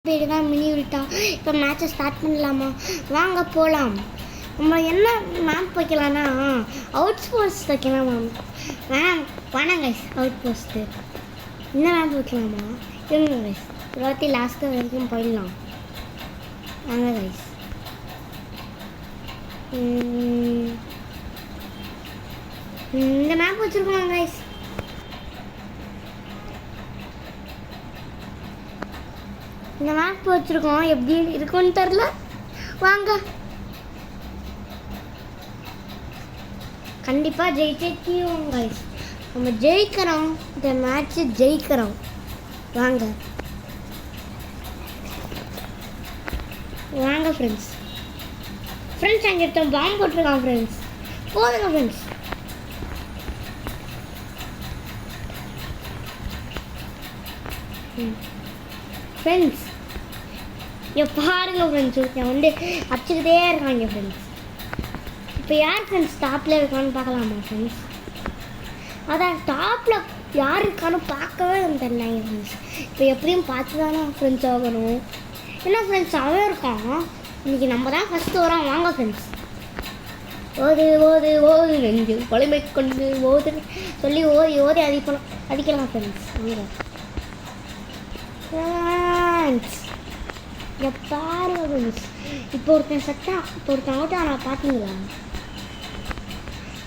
பேர் தான் மினி உல்ட்டா. இப்போ மேட்சை ஸ்டார்ட் பண்ணலாமா? வாங்க போகலாம். நம்ம என்ன மேப் வைக்கலாம்னா அவுட் போஸ்ட் வைக்கலாம் மேம். வேணாம் கைஸ், அவுட் போஸ்ட்டு என்ன மேப் வைக்கலாமா? இருங்க கைஸ், இருபத்தி லாஸ்ட்டு வரைக்கும் போயிடலாம். வாங்க கைஸ். இந்த மேப் வச்சுருக்கோம் கைஸ். இந்த மேப் வச்சுருக்கோம், எப்படி இருக்குன்னு தெரில. வாங்க, கண்டிப்பாக ஜெயிச்சிருக்கோம் கைஸ். நம்ம ஜெயிக்கிறோம், இந்த மேட்ச்சு ஜெயிக்கிறோம். வாங்க வாங்க ஃப்ரெண்ட்ஸ். அங்கே ஒருத்தன் பாம்பு போட்டிருக்கான் ஃப்ரெண்ட்ஸ். போதுங்க ஃப்ரெண்ட்ஸ். ஃப்ரெண்ட்ஸ் பாருங்க ஃப்ரெண்ட்ஸ், ஒருத்தன் வந்து அடிச்சுக்கிட்டே இருக்காங்க ஃப்ரெண்ட்ஸ். இப்போ யார் ஃப்ரெண்ட்ஸ் டாப்பில் இருக்கான்னு பார்க்கலாமா ஃப்ரெண்ட்ஸ்? அதான் டாப்பில் யார் இருக்கான்னு பார்க்கவே தெரியலைங்க ஃப்ரெண்ட்ஸ். இப்போ எப்படியும் பார்த்து தானே ஃப்ரெண்ட்ஸ் ஆகணும். என்ன ஃப்ரெண்ட்ஸ், அவன் இருக்கான். இன்றைக்கி நம்ம தான் ஃபஸ்ட்டு வரோம். வாங்க ஃப்ரெண்ட்ஸ். ஓது ஓது ஓது நெஞ்சு வலிமை கொண்டு ஓது சொல்லி ஓதி ஓதி அடிக்கலாம் ஃப்ரெண்ட்ஸ். வாங்க ஃப்ரெண்ட்ஸ், பாருங்க ஃப்ரெண்ட்ஸ். இப்போ ஒருத்தன் ஒருத்தன் அவுட் ஆனால் பார்த்தீங்களா?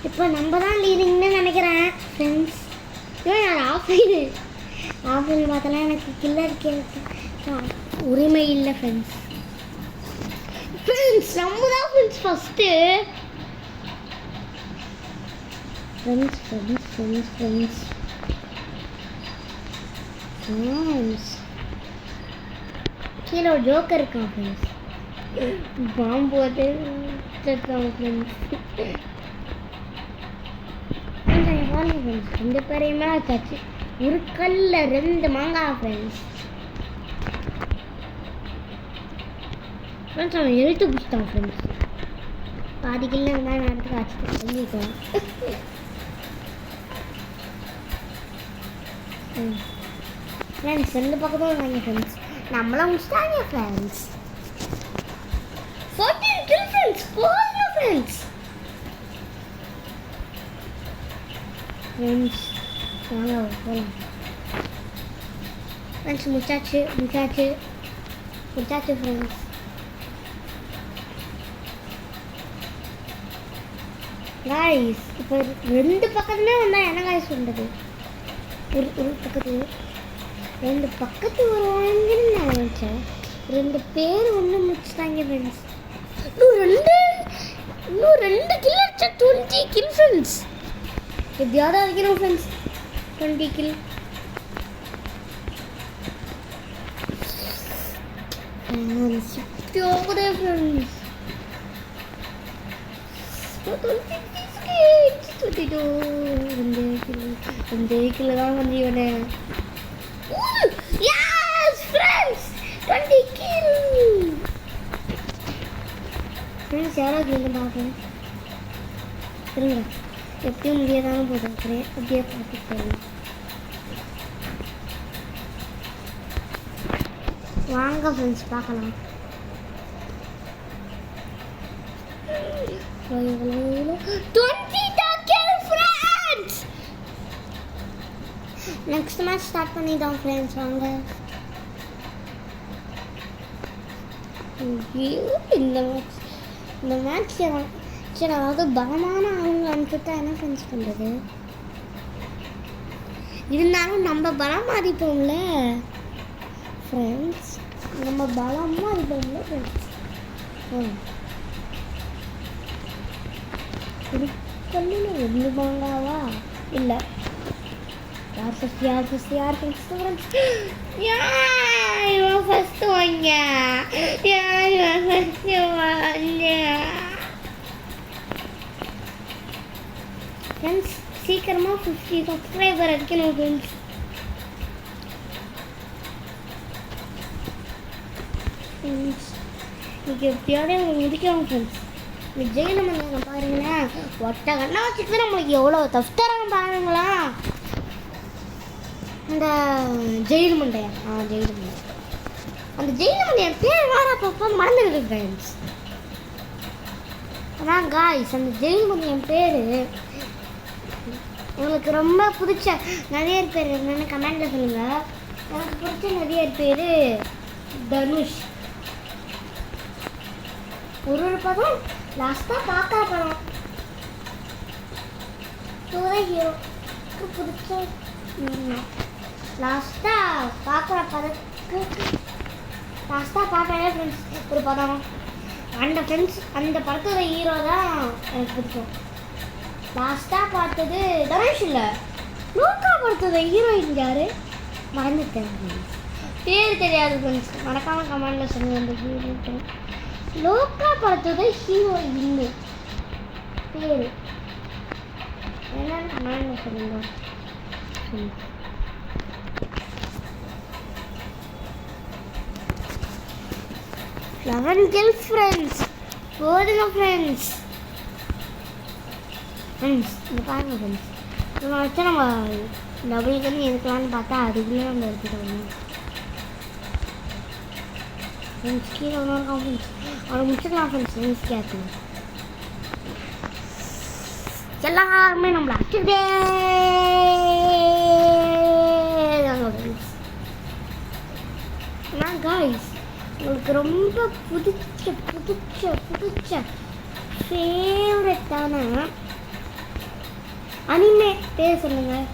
இப்போ நம்ம தான் லீடிங்னு நினைக்கிறேன் ஃப்ரெண்ட்ஸ். நான் ஆஃபைனு பார்த்தலாம் எனக்கு கில்லருக்கு உரிமை இல்லை ஃப்ரெண்ட்ஸ். நம்ம தான் ஃப்ரெண்ட்ஸ் ஃபஸ்ட்டு. ஃப்ரெண்ட்ஸ் கீழே ஒரு ஜோக்கர் இருக்கான் ஃப்ரெண்ட்ஸ். பாம்பு போட்டு ஃப்ரெண்ட்ஸ். பாருங்க ஃப்ரெண்ட்ஸ், 2 பேரையுமே ஆச்சாச்சு. ஒரு கல்ல 2 மாங்காய் ஃப்ரெண்ட்ஸ். ஃப்ரெண்ட்ஸ் அவன் எழுத்து பிடிச்சிட்டான் ஃப்ரெண்ட்ஸ். பாதி கில்ல இருந்தால் நேரத்துக்கு ஆச்சு சொல்லிட்டோம். ஃப்ரெண்ட்ஸ் 2 பக்கமும் வாங்க ஃப்ரெண்ட்ஸ். நம்மளாம் முடிச்சிட்டாங்க ஃப்ரெண்ட்ஸ். 14 kill friends. போதுங்க ஃப்ரெண்ட்ஸ். வாங்க போகலாம் ஃப்ரெண்ட்ஸ். முடிச்சாச்சு ஃப்ரெண்ட்ஸ். காய்ஸ் இப்போ 2 பக்கத்துலேயே வந்தால் என்ன காய்ஸ் பண்ணுறது? ஒரு பக்கத்து 2 பக்கத்து வருவாங்கன்னு நான் நினச்சேன். 2 பேர் ஒன்று முடிச்சுட்டாங்க ஃப்ரெண்ட்ஸ். இன்னும் 2 கில் அடிச்சா 20 கில் ஃப்ரெண்ட்ஸ். எப்படியாவது அடிக்கணும் ஃப்ரெண்ட்ஸ் 20 கில். போகுதே ஃப்ரெண்ட்ஸ். 2 கில் தான் வந்து இவனே. Yes friends 20 kill friends. யாராவது வந்து பார்ப்பேன் இருங்க. எப்படியும் முடியாதானே போதும். அப்படியே பார்த்து போகணும். வாங்க ஃப்ரெண்ட்ஸ் பார்க்கலாம். நெக்ஸ்ட் மேட்ச் ஸ்டார்ட் பண்ணிட்டோம் ஃப்ரெண்ட்ஸ். வாங்க. இந்த மேட்ச் சரி, அதாவது பலமான அவங்க அனுப்பிட்டா என்ன ஃப்ரெண்ட்ஸ் பண்ணுறது? இருந்தாலும் நம்ம பலமாக அடிப்போம்ல ஃப்ரெண்ட்ஸ். ஃப்ரெண்ட்ஸ். ஒரு கல்லில் 2 மாங்காவா? இல்லை, யார் ஃபஸ்ட்டு ஃப்ரெண்ட்ஸ்? இவன் ஃபஸ்ட்டு வாங்க. ஃப்ரெண்ட்ஸ் சீக்கிரமாக 50 சப்ஸ்கிரைபர் அடிக்கணும் ஃப்ரெண்ட்ஸ். இன்னைக்கு எப்படியாவது முடிக்கணும் ஃப்ரெண்ட்ஸ். இந்த ஜெயில மன்னங்க பாருங்களேன், ஒட்ட கண்ணா வச்சுட்டு நம்மளுக்கு எவ்வளோ தஃப்தராக பாருங்களா. இந்த ஜெயில் மண்டையா? ஜெயில் மண்டை அந்த ஜெயிலமணி என் பேர் வேற அப்பப்போ மறந்துடுது ஃப்ரெண்ட்ஸ். ஆனால் காய்ஸ் அந்த ஜெயிலமணி என் பேர் உங்களுக்கு ரொம்ப பிடிச்ச நிறைய பேர் என்னென்னு கமெண்டில் சொல்லுங்கள். எனக்கு பிடிச்ச நிறைய பேர் தனுஷ். ஒரு படம் லாஸ்ட்டாக பார்க்குற படம் ஹீரோக்கு பிடிச்ச லாஸ்ட்டாக பார்க்குற படத்துக்கு லாஸ்ட்டாக பார்க்கவே ஃப்ரெண்ட்ஸ் ஒரு படம் அந்த ஃப்ரெண்ட்ஸ் அந்த படத்தோட ஹீரோ தான் எனக்கு பிடிக்கும். லாஸ்ட்டாக பார்த்தது தனுஷ் இல்லை, லோக்கா படத்தோட ஹீரோயின் யார் மறந்துட்டேன் ஃப்ரெண்ட்ஸ், பேர் தெரியாது ஃப்ரெண்ட்ஸ். மறக்காமல் கமெண்டில் சொல்லுங்கள் அந்த ஹீரோ. லோக்கா படத்தோட ஹீரோயின் பேர் என்னன்னு கமெண்டில் சொல்லுங்கள். 11 kills ஃப்ரெண்ட்ஸ். போதுங்க ஃப்ரெண்ட்ஸ். இந்த பாருங்க ஃப்ரெண்ட்ஸ், நம்ம வச்சு நம்ம டபுள் கன் எடுக்கலான்னு பார்த்தா அதுக்குள்ளே நம்ம எடுத்துட்டோம் ஃப்ரெண்ட்ஸ். கீழே ஒன்று இருக்கோம் ஃப்ரெண்ட்ஸ், அவனை முடிச்சுக்கலாம் ஃப்ரெண்ட்ஸ். ஃப்ரெண்ட்ஸ் கேட்கணும் எல்லாருமே நம்மளை அடிச்சுக்கிட்டே ஃப்ரெண்ட்ஸ். ஆனால் காய்ஸ் உங்களுக்கு ரொம்ப பிடிச்ச ஃபேவரட்டான அனிமே பேர் சொல்லுங்கள்.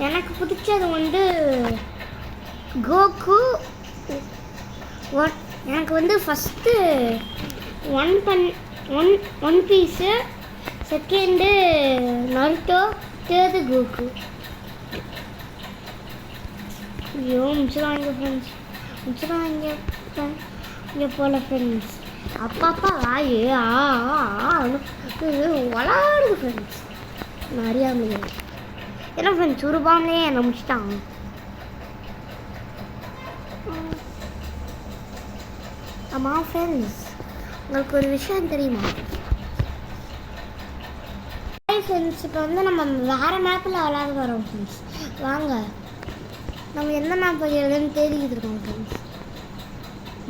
எனக்கு பிடிச்சது வந்து கோகு. எனக்கு வந்து first one piece, second Naruto, third Goku. ஐயோ முடிச்சுருவாங்க ஃப்ரெண்ட்ஸ், முடிச்சுருவாங்க இங்கே போல் ஃப்ரெண்ட்ஸ். அப்பா வாயு வளாடுது ஃப்ரெண்ட்ஸ். அறியாமையே என்ன ஃப்ரெண்ட்ஸ், ஒரு பாம்லேயே என்னை முடிச்சிட்டாங்க. ஆமாம் ஃப்ரெண்ட்ஸ், உங்களுக்கு ஒரு விஷயம் தெரியுமா ஃப்ரெண்ட்ஸ்? இப்போ வந்து நம்ம வேறு மேப்பில் விளாட வரோம் ஃப்ரெண்ட்ஸ். வாங்க நம்ம எந்த மேப் வைக்கிறதுன்னு தேடிக்கிட்டு இருக்கோம் ஃப்ரெண்ட்ஸ்.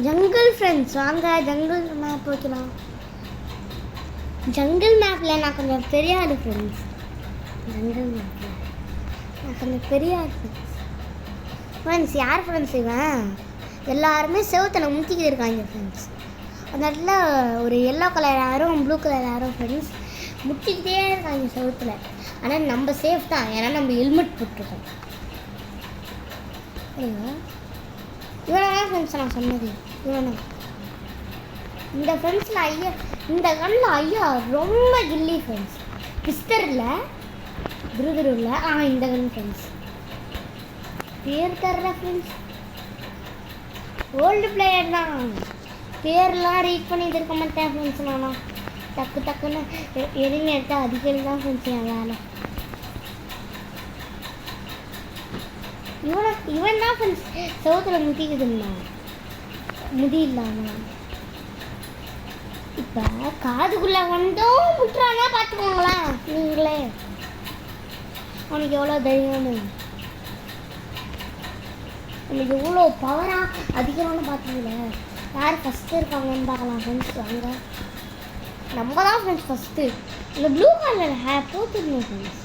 ஜங்கிள் ஃப்ரெண்ட்ஸ், வாங்க ஜங்கிள் மேப் வைக்கலாம். ஜங்கிள் மேப்பில் நான் கொஞ்சம் பெரிய ஆடு ஃப்ரெண்ட்ஸ். ஜங்கிள் மேப்பில் நான் கொஞ்சம் பெரிய ஆடு ஃப்ரெண்ட்ஸ். யார் ஃப்ரெண்ட்ஸ் இவன்? எல்லாருமே செவத்தில் முத்திக்கிட்டு இருக்காங்க ஃப்ரெண்ட்ஸ். அந்த இடத்துல ஒரு எல்லோ கலர் யாரும் ப்ளூ கலர் யாரும் ஃப்ரெண்ட்ஸ் முட்டிக்கிட்டே இருக்காங்க செவத்தில். ஆனால் நம்ம சேஃப் தான், ஏன்னா நம்ம ஹெல்மெட் போட்டிருக்கோம். இவனா ஃப்ரெண்ட்ஸ் நான் சொன்னது இவனா. இந்த ஃப்ரெண்ட்ஸில் ஐயா, இந்த கண்ணில் ஐயா ரொம்ப கில்லி ஃப்ரெண்ட்ஸ். பிஸ்டர் இல்லை, துருதுரு இல்லை, இந்த கன் ஃப்ரெண்ட்ஸ். பேர் தர்ற ஃப்ரெண்ட்ஸ், ஓல்டு பிளேயர் தான். பேர்லாம் ரீட் பண்ணிட்டு இருக்க மாட்டேன் ஃப்ரெண்ட்ஸ். நானா டக்குன்னு எரிஞ்சு எடுத்தால் அதிகம் தான் ஃப்ரெண்ட்ஸ் என் வேலை. இவன் தான் ஃப்ரெண்ட்ஸ் செவத்தில் முட்டிக்குதுன்னா முடி இல்லாமல். இப்போ காதுக்குள்ளே வந்தும் விட்டுறானா பார்த்துக்கோங்களேன் நீங்களே. அவனுக்கு எவ்வளோ தைரியம்னு, அவனுக்கு எவ்வளோ பவராக அதிகமான பார்த்தீங்களே. யார் ஃபஸ்ட்டு இருக்காங்கன்னு பார்க்கலாம் ஃப்ரெண்ட்ஸ். வாங்க நம்ம தான் ஃப்ரெண்ட்ஸ் ஃபஸ்ட்டு. இந்த ப்ளூ கலர் போட்டுருந்தோம் ஃப்ரெண்ட்ஸ்.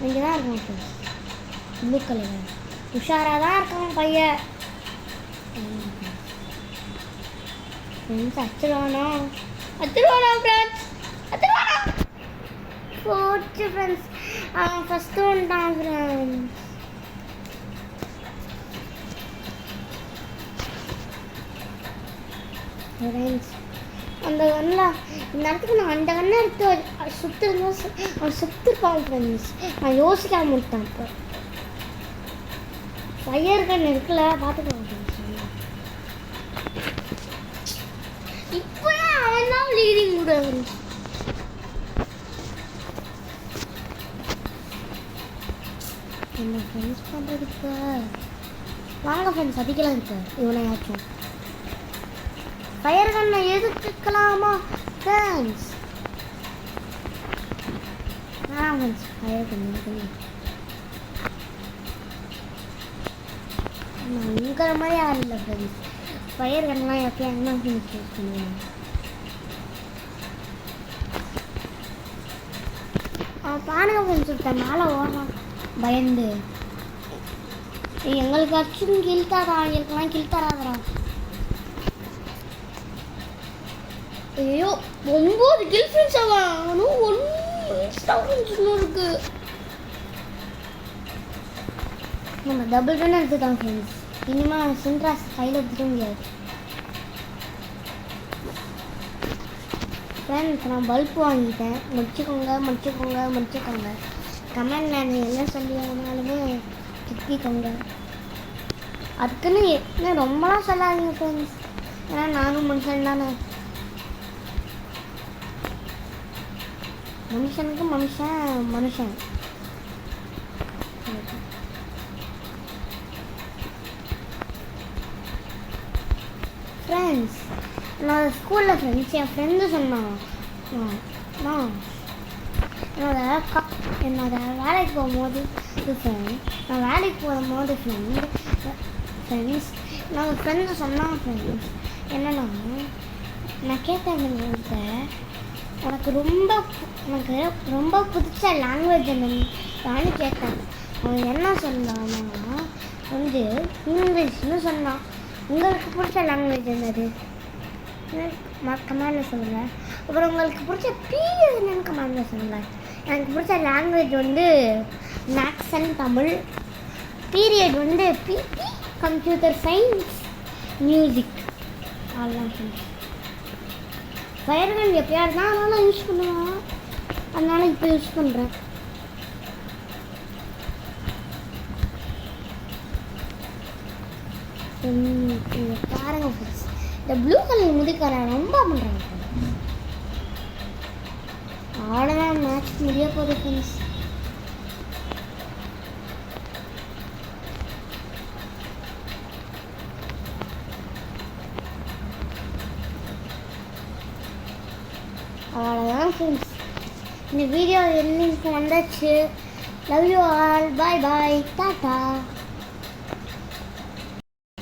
இங்கே தான் இருக்கோம் ஃப்ரெண்ட்ஸ். ப்ளூ கலர் உஷாராக தான் இருக்கான் பையன் ஃப்ரெண்ட்ஸ். அச்சுருவானா ஃப்ரெண்ட்ஸ், அச்சுருவானா போச்சு ஃப்ரெண்ட்ஸ். அவன் ஃபஸ்ட்டு வந்துட்டான் ஃப்ரெண்ட்ஸ். ஃப்ரெண்ட்ஸ் அந்த கண்ணில் இந்த இடத்துக்கு நான் அந்த கண்ணை எடுத்து சுற்றுருந்தா அவன் சுற்றுருப்பான் ஃப்ரெண்ட்ஸ். நான் யோசிக்காம விட்டான். இப்போ ஃபயர் கன் இருக்குல்ல, பார்த்துக்கலாம் ஃப்ரெண்ட்ஸ். இப்போ அவன் தான் லீடிங் கூட ஃப்ரெண்ட்ஸ். என்ன ஃப்ரெண்ட்ஸ் பண்ணுறதுக்கு வாங்க ஃப்ரெண்ட்ஸ், அதிகலாம் இருக்கு இவனை ஆச்சும். ஃபயர் கன்னை எதுக்கலாமா ஃப்ரெண்ட்ஸ்? ஃப்ரெண்ட்ஸ் ஃபயர் கன் உங்கிற மாதிரி யாரும் இல்லை ஃப்ரெண்ட்ஸ். ஃபயர் கன்லாம் எப்பயும் என்ன ஃப்ரெண்ட்ஸ் யூஸ் பண்ணுவேன். பாருங்க ஃப்ரெண்ட்ஸ் ஒருத்தன் மேலே ஓடுறான் பயந்து. எங்களுக்கு அச்சும் கில்தாரா, எங்களுக்குலாம் கில்தாராதரா. ஐயோ 9 கில் ஃப்ரெண்ட்ஸ் அவனும் 1 இருக்கு. நம்ம டபுள் ரன் எடுத்துட்டோம் ஃப்ரெண்ட்ஸ். இனிமேல் சின்ராஸ் கையில் எடுத்துக்க முடியாது ஃப்ரெண்ட்ஸ். நான் பல்ப் வாங்கிட்டேன். முடிச்சுக்கோங்க. கமெண்ட் நான் என்ன சொல்லினாலுமே திட்டிக்கோங்க. அதுக்குன்னு என்ன ரொம்பலாம் சொல்லாதீங்க ஃப்ரெண்ட்ஸ். ஏன்னா நானும் மனுஷன் தானே. மனுஷனுக்கு மனுஷன். ஃப்ரெண்ட்ஸ் நான் ஸ்கூலில் ஃப்ரெண்ட்ஸ் என் ஃப்ரெண்டு சொன்னான். என்னோட வேலைக்கு போகும்போது நான் வேலைக்கு போகும்போது ஃப்ரெண்ட்ஸ் நான் ஃப்ரெண்டு சொன்னான் ஃப்ரெண்ட்ஸ் என்னன்னா, நான் கேட்டேன் உனக்கு ரொம்ப பிடிச்ச லாங்குவேஜ் என்னன்னு கேட்டேன். அவன் என்ன சொன்னான்னா வந்து இங்கிலீஷ்னு சொன்னான். உங்களுக்கு பிடிச்ச லாங்குவேஜ் என்னது கமெண்டில் சொல்லுங்கள். அப்புறம் உங்களுக்கு பிடிச்ச பீரியட் என்னன்னு கமெண்டில் சொல்லுங்கள். எனக்கு பிடிச்ச லாங்குவேஜ் வந்து மேக்ஸ் அண்ட் தமிழ். பீரியட் வந்து பிடி கம்ப்யூட்டர் சயின்ஸ் மியூசிக் அதெல்லாம் ஃப்ரெண்ட்ஸ். ஃபயர்கன் எப்பயாவது தான் அதனால் யூஸ் பண்ணுவேன். அதனால் இப்போ யூஸ் பண்ணுறேன். பாருங்க ஃப்ரெண்ட்ஸ் இந்த ப்ளூ கலர் முதிக்கார ரொம்ப பண்ணுறாங்க. அவ்வளோதான் மேட்ச் முடிய போகுது ஃப்ரெண்ட்ஸ். அவ்வளோதான் ஃப்ரெண்ட்ஸ். இந்த வீடியோ எல்லிங்க்கு வந்தாச்சு. Love you all. Bye tata.